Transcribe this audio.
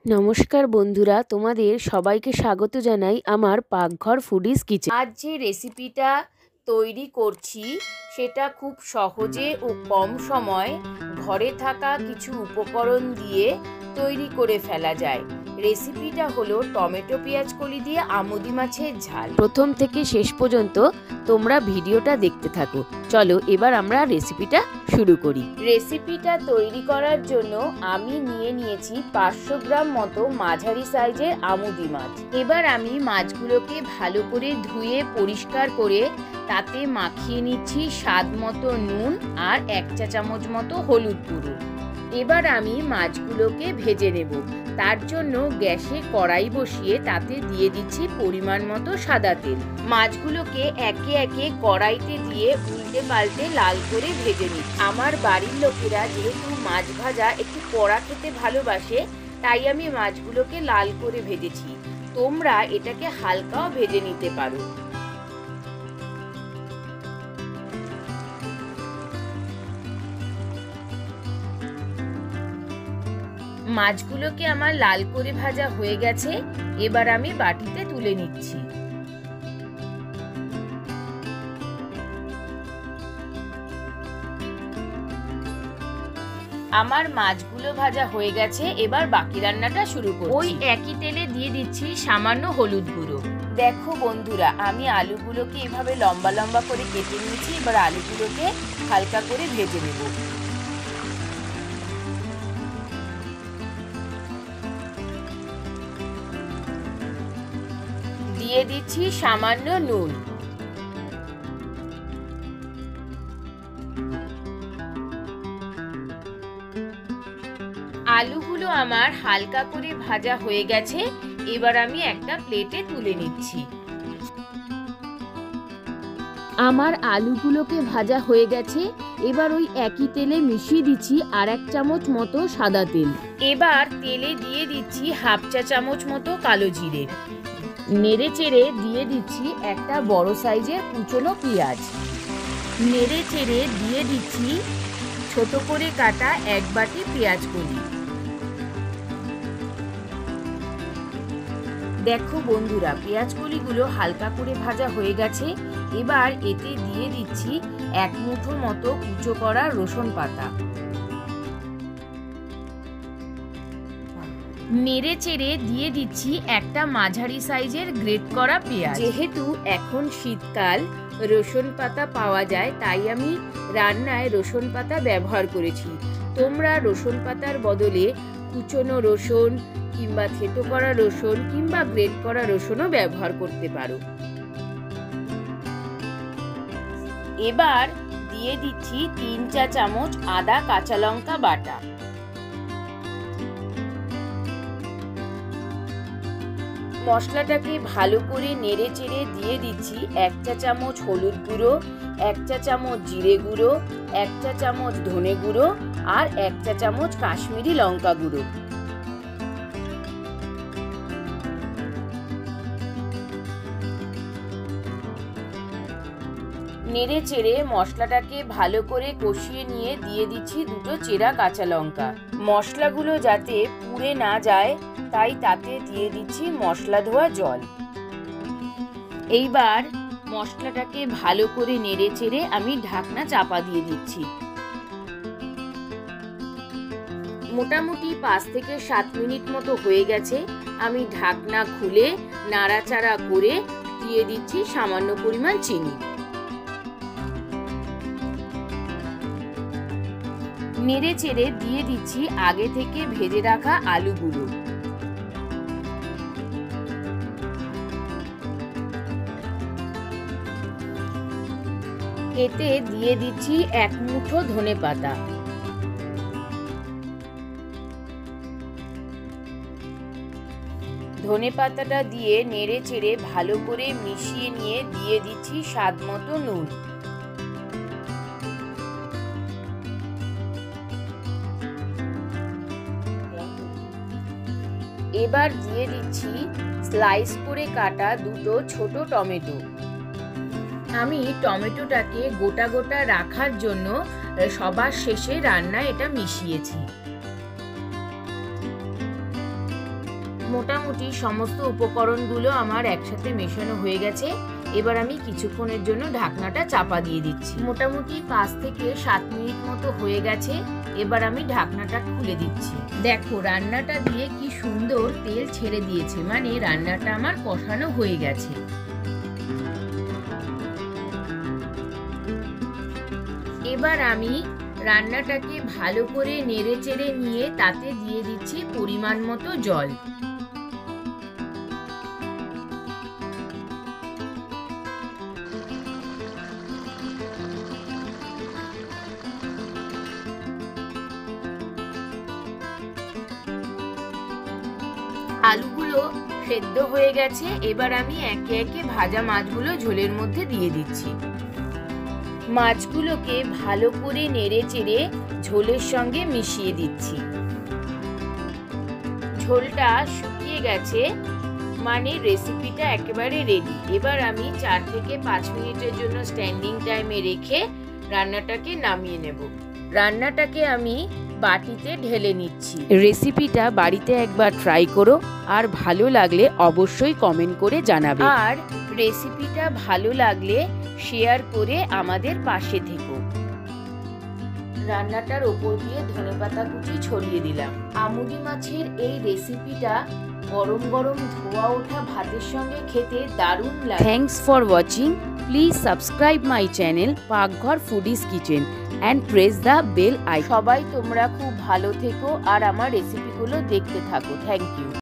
নমস্কার বন্ধুরা, তোমাদের সবাইকে স্বাগত জানাই আমার পাকঘর ফুডিজ কিচেন। আজ যে রেসিপিটা তৈরি করছি সেটা খুব সহজে ও কম সময় ঘরে থাকা কিছু উপকরণ দিয়ে তৈরি করে ফেলা যায়। রেসিপিটা হলো টমেটো পেঁয়াজ কলি দিয়ে আমুদি মাছের ঝাল। প্রথম থেকে শেষ পর্যন্ত তোমরা ভিডিওটা দেখতে থাকো। চলো এবার আমরা রেসিপিটা শুরু করি। রেসিপিটা তৈরি করার জন্য আমি নিয়েছি 500 গ্রাম মতো মাঝারি সাইজের আমুদি মাছ। এবার আমি মাছগুলোকে ভালো করে ধুয়ে পরিষ্কার করে তাতে মাখিয়ে নিচ্ছি স্বাদ মতো নুন আর 1 চা চামচ মতো হলুদ গুঁড়ো। এবার আমি মাছগুলোকে ভেজে নেব। তার জন্য গ্যাসে কড়াই বসিয়ে তাতে দিয়ে দিচ্ছি পরিমাণ মতো সাদা তেল। মাছগুলোকে একে একে কড়াইতে দিয়ে উল্টে পাল্টে লাল করে ভেজে নিচ্ছি। আমার বাড়ির লোকেরা যেহেতু মাছ ভাজা একটু কড়া খেতে ভালোবাসে, তাই আমি মাছগুলোকে লাল করে ভেজেছি। তোমরা এটাকে হালকাও ভেজে নিতে পারো। মাছগুলোকে আমার লাল করে ভাজা হয়ে গেছে। এবার আমি বাটিতে তুলে নিচ্ছি। আমার মাছগুলো ভাজা হয়ে গেছে। এবার বাকি রান্নাটা শুরু করছি। ওই একই তেলে দিয়ে দিচ্ছি সামান্য হলুদ গুঁড়ো। দেখো বন্ধুরা, আমি আলুগুলোকে এভাবে লম্বা লম্বা করে কেটে নিয়েছি। এবার আলুগুলোকে হালকা করে ভেজে নেব। দিয়ে দিচ্ছি সামান্য নুন। আলুগুলো আমার হালকা করে ভাজা হয়ে গেছে। এবার আমি একটা প্লেটে তুলে নিচ্ছি। আমার আলুগুলোকে ভাজা হয়ে গেছে। এবার ওই একই তেলে মিশিয়ে দিচ্ছি আর 1 চামচ মতো সাদা তেল। এবার তেলে দিয়ে দিচ্ছি 1/2 চা চামচ মতো কালো জিরে। নেড়ে চেড়ে দিয়ে দিচ্ছি একটা বড় সাইজের কুচনো পেঁয়াজ। নেড়ে চেড়ে দিয়ে দিচ্ছি ছোট করে কাটা 1 বাটি পেঁয়াজ কলি। দেখো বন্ধুরা, পেঁয়াজ কলিগুলো হালকা করে ভাজা হয়ে গেছে। এবার এতে দিয়ে দিচ্ছি 1 মুঠো মতো কুচো করা রসুন পাতা। নেড়ে চেড়ে দিয়ে দিচ্ছি একটা মাঝারি সাইজের গ্রেট করা পেঁয়াজ। যেহেতু এখন শীতকাল, রসুন পাতা পাওয়া যায়, তাই আমি রান্নায় রসুন পাতা ব্যবহার করেছি। তোমরা রসুন পাতার বদলে কুচনো রসুন কিংবা থেতো করা রসুন কিংবা গ্রেট করা রসুনও ব্যবহার করতে পারো। এবার দিয়ে দিচ্ছি 3 চা চামচ আদা কাঁচা লঙ্কা বাটা। মশলাটাকে ভালো করে নেড়ে চেড়ে দিয়ে দিচ্ছি 1 চা চামচ হলুদ গুঁড়ো, 1 চা চামচ জিরে গুঁড়ো, 1 চা চামচ ধনে গুঁড়ো আর 1 চা চামচ কাশ্মীরি লঙ্কা গুঁড়ো। নেড়ে চেড়ে মশলাটাকে ভালো করে কষিয়ে নিয়ে দিয়ে দিচ্ছি 2টো চেরা কাঁচা লঙ্কা। মশলাগুলো যাতে পুড়ে না যায় তাই তাতে দিয়ে দিচ্ছি মশলা ধোয়া জল। এইবার মশলাটাকে ভালো করে নেড়ে চেড়ে আমি ঢাকনা চাপা দিয়ে দিচ্ছি। মোটামুটি 5 থেকে 7 মিনিট মতো হয়ে গেছে। আমি ঢাকনা খুলে নাড়াচাড়া করে দিয়ে দিচ্ছি সামান্য পরিমাণ চিনি। নেড়ে চেড়ে দিয়ে দিচ্ছি আগে থেকে ভেজে রাখা আলুগুলো। এতে দিয়ে দিচ্ছি 1 মুঠো ধনেপাতা। ধনেপাতাটা দিয়ে নেড়ে চেড়ে ভালো করে মিশিয়ে নিয়ে দিয়ে দিচ্ছি স্বাদ মতো নুন। এবার দিয়ে দিচ্ছি স্লাইস করে কাটা 2টো ছোট টমেটো। আমি টমেটোটাকে গোটা গোটা রাখার জন্য সবার শেষে রান্নায় এটা মিশিয়েছি। মোটামুটি সমস্ত উপকরণগুলো আমার একসাথে মেশানো হয়ে গেছে। এবার আমি কিছুক্ষণের জন্য ঢাকনাটা চাপা দিয়ে দিচ্ছি। মোটামুটি 5 থেকে 7 মিনিট মতো হয়ে গেছে। এবার আমি ঢাকনাটা খুলে দিচ্ছি। দেখো রান্নাটা দিয়ে কি সুন্দর তেল ছেড়ে দিয়েছে, মানে রান্নাটা আমার কষানো হয়ে গেছে। এবার আমি রান্নাটাকে ভালো করে নেড়ে চেড়ে নিয়ে তাতে দিয়ে দিচ্ছি পরিমাণ মতো জল। আলুগুলো সেদ্ধ হয়ে গেছে। এবার আমি একে একে ভাজা মাছগুলো ঝোলের মধ্যে দিয়ে দিচ্ছি। মাছগুলোকে ভালো করে নেড়ে চেড়ে ঝোলের সঙ্গে মিশিয়ে দিচ্ছি। ঝোলটা শুকিয়ে গেছে, মানে রেসিপিটা একেবারে রেডি। এবার আমি 4 থেকে 5 মিনিটের জন্য স্ট্যান্ডিং টাইমে রেখে রান্নাটাকে নামিয়ে নেব। রান্নাটাকে আমি বাটিতে ঢেলে নিচ্ছি। রেসিপিটা বাড়িতে একবার ট্রাই করো, আর ভালো লাগলে অবশ্যই কমেন্ট করে জানাবে। আর রেসিপিটা ভালো লাগলে শেয়ার করে আমাদের পাশে থেকো। রান্নাটার ওপর দিয়ে ধনেপাতা কুচি ছড়িয়ে দিলাম। আমুদি মাছের এই রেসিপিটা গরম গরম ধোয়া ওঠা ভাতের সঙ্গে খেতে দারুণ লাগে। Thanks for watching. Please subscribe my channel Pakghor foodies kitchen and press the bell icon. সবাই তোমরা খুব ভালো থেকো আর আমার রেসিপিগুলো দেখতে থাকো। Thank you.